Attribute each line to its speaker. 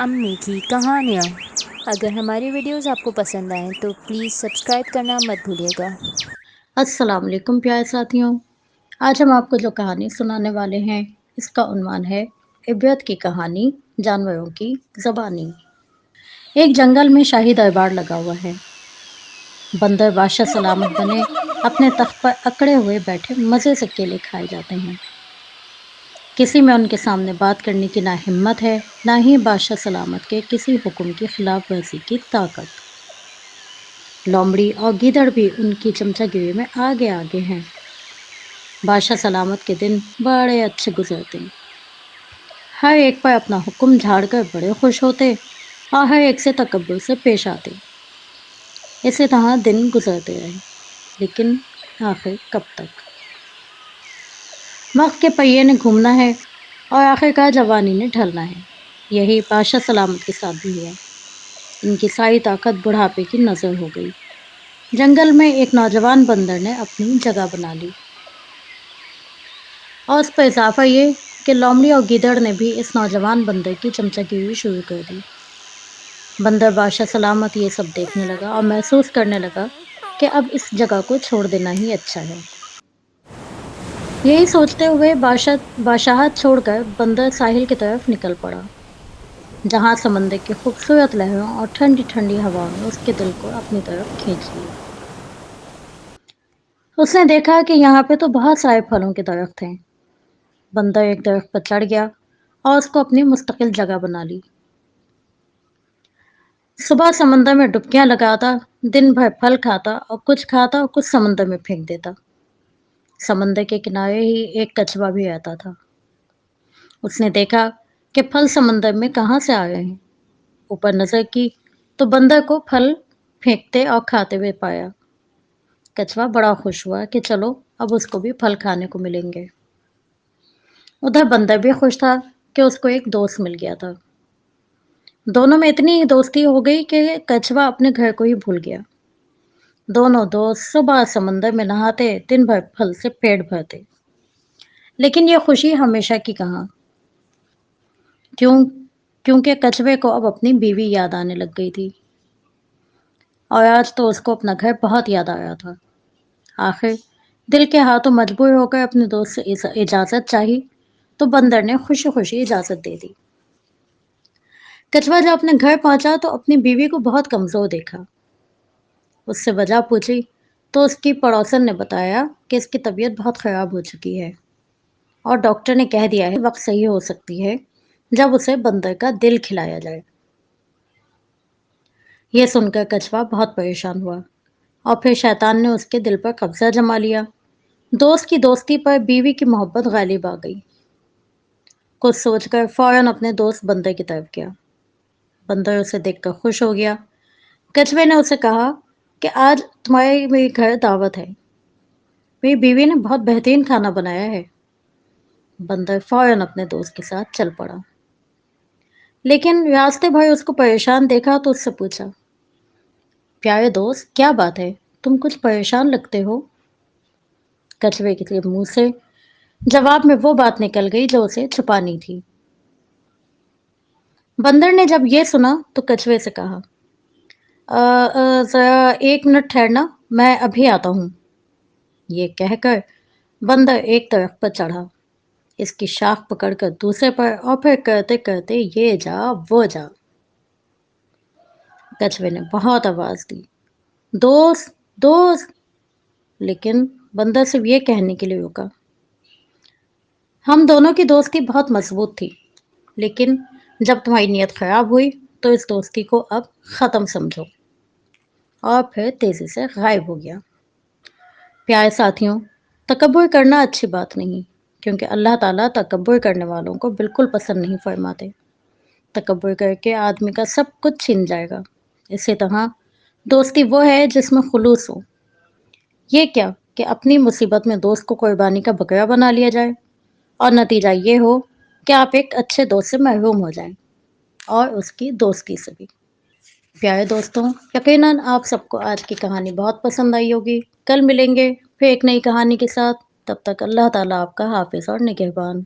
Speaker 1: امی کی کہانیاں۔ اگر ہماری ویڈیوز آپ کو پسند آئیں تو پلیز سبسکرائب کرنا مت بھولیے گا۔
Speaker 2: السلام علیکم پیارے ساتھیوں، آج ہم آپ کو جو کہانی سنانے والے ہیں اس کا عنوان ہے عبرت کی کہانی، جانوروں کی زبانی۔ ایک جنگل میں شاہی دربار لگا ہوا ہے۔ بندر بادشاہ سلامت بنے اپنے تخت پر اکڑے ہوئے بیٹھے مزے سے کیلے کھائے جاتے ہیں۔ کسی میں ان کے سامنے بات کرنے کی نہ ہمت ہے، نہ ہی بادشاہ سلامت کے کسی حکم کی خلاف ورزی کی طاقت۔ لومڑی اور گیدڑ بھی ان کی چمچہ گیری میں آگے آگے ہیں۔ بادشاہ سلامت کے دن بڑے اچھے گزرتے، ہر ایک پر اپنا حکم جھاڑ کر بڑے خوش ہوتے اور ہر ایک سے تکبر سے پیش آتے۔ اسی طرح دن گزرتے رہے، لیکن آخر کب تک؟ وقت کے پہیے نے گھومنا ہے اور آخرکار جوانی نے ڈھلنا ہے۔ یہی بادشاہ سلامت کے ساتھ بھی ہوا۔ ان کی ساری طاقت بڑھاپے کی نظر ہو گئی۔ جنگل میں ایک نوجوان بندر نے اپنی جگہ بنا لی، اور اس پر اضافہ یہ کہ لومڑی اور گیدڑ نے بھی اس نوجوان بندر کی چمچہ گیری شروع کر دی۔ بندر بادشاہ سلامت یہ سب دیکھنے لگا اور محسوس کرنے لگا کہ اب اس جگہ کو چھوڑ دینا ہی اچھا ہے۔ یہی سوچتے ہوئے بادشاہت چھوڑ کر بندر ساحل کی طرف نکل پڑا، جہاں سمندر کی خوبصورت لہروں اور ٹھنڈی ٹھنڈی ہواؤں نے اس کے دل کو اپنی طرف کھینچ لیا۔ اس نے دیکھا کہ یہاں پہ تو بہت سارے پھلوں کے درخت ہیں۔ بندر ایک درخت پر چڑھ گیا اور اس کو اپنی مستقل جگہ بنا لی۔ صبح سمندر میں ڈبکیاں لگاتا، دن بھر پھل کھاتا اور کچھ سمندر میں پھینک دیتا۔ سمندر کے کنارے ہی ایک کچھوا بھی رہتا تھا۔ اس نے دیکھا کہ پھل سمندر میں کہاں سے آ رہے ہیں۔ اوپر نظر کی تو بندر کو پھل پھینکتے اور کھاتے ہوئے پایا۔ کچھوا بڑا خوش ہوا کہ چلو اب اس کو بھی پھل کھانے کو ملیں گے۔ ادھر بندر بھی خوش تھا کہ اس کو ایک دوست مل گیا تھا۔ دونوں میں اتنی دوستی ہو گئی کہ کچھوا اپنے گھر کو ہی بھول گیا۔ دونوں دوست صبح سمندر میں نہاتے، دن بھر پھل سے پیٹ بھرتے۔ لیکن یہ خوشی ہمیشہ کی کہاں، کیونکہ کچھوے کو اب اپنی بیوی یاد آنے لگ گئی تھی، اور آج تو اس کو اپنا گھر بہت یاد آ رہا تھا۔ آخر دل کے ہاتھوں مجبور ہو کر اپنے دوست سے اجازت چاہی تو بندر نے خوشی خوشی اجازت دے دی۔ کچھوا جب اپنے گھر پہنچا تو اپنی بیوی کو بہت کمزور دیکھا۔ اس سے وجہ پوچھی تو اس کی پڑوسن نے بتایا کہ اس کی طبیعت بہت خراب ہو چکی ہے اور ڈاکٹر نے کہہ دیا ہے وقت صحیح ہو سکتی ہے جب اسے بندر کا دل کھلایا جائے۔ یہ سن کر کچھوا بہت پریشان ہوا اور پھر شیطان نے اس کے دل پر قبضہ جما لیا۔ دوست کی دوستی پر بیوی کی محبت غالب آ گئی۔ کچھ سوچ کر فوراً اپنے دوست بندر کی طرف گیا۔ بندر اسے دیکھ کر خوش ہو گیا۔ کچھوے نے اسے کہا کہ آج تمہارے میرے گھر دعوت ہے، میری بیوی نے بہت بہترین کھانا بنایا ہے۔ بندر فوراً اپنے دوست کے ساتھ چل پڑا، لیکن راستے بھر اس کو پریشان دیکھا تو اس سے پوچھا، پیارے دوست کیا بات ہے، تم کچھ پریشان لگتے ہو؟ کچھوے کے منہ سے جواب میں وہ بات نکل گئی جو اسے چھپانی تھی۔ بندر نے جب یہ سنا تو کچھوے سے کہا، ذرا ایک منٹ ٹھہرنا، میں ابھی آتا ہوں۔ یہ کہہ کر بندر ایک درخت پر چڑھا، اس کی شاخ پکڑ کر دوسرے پر اور پھر کرتے کرتے یہ جا وہ جا۔ کچھوے نے بہت آواز دی، دوست دوست، لیکن بندر صرف یہ کہنے کے لیے رکا۔ ہم دونوں کی دوستی بہت مضبوط تھی، لیکن جب تمہاری نیت خراب ہوئی تو اس دوستی کو اب ختم سمجھو، اور پھر تیزی سے غائب ہو گیا۔ پیارے ساتھیوں، تکبر کرنا اچھی بات نہیں، کیونکہ اللہ تعالیٰ تکبر کرنے والوں کو بالکل پسند نہیں فرماتے۔ تکبر کر کے آدمی کا سب کچھ چھین جائے گا۔ اسی طرح دوستی وہ ہے جس میں خلوص ہو۔ یہ کیا کہ اپنی مصیبت میں دوست کو قربانی کا بکرا بنا لیا جائے اور نتیجہ یہ ہو کہ آپ ایک اچھے دوست سے محروم ہو جائیں، اور اس کی دوستی سے بھی۔ پیارے دوستوں، یقیناً آپ سب کو آج کی کہانی بہت پسند آئی ہوگی۔ کل ملیں گے پھر ایک نئی کہانی کے ساتھ، تب تک اللہ تعالیٰ آپ کا حافظ اور نگہبان۔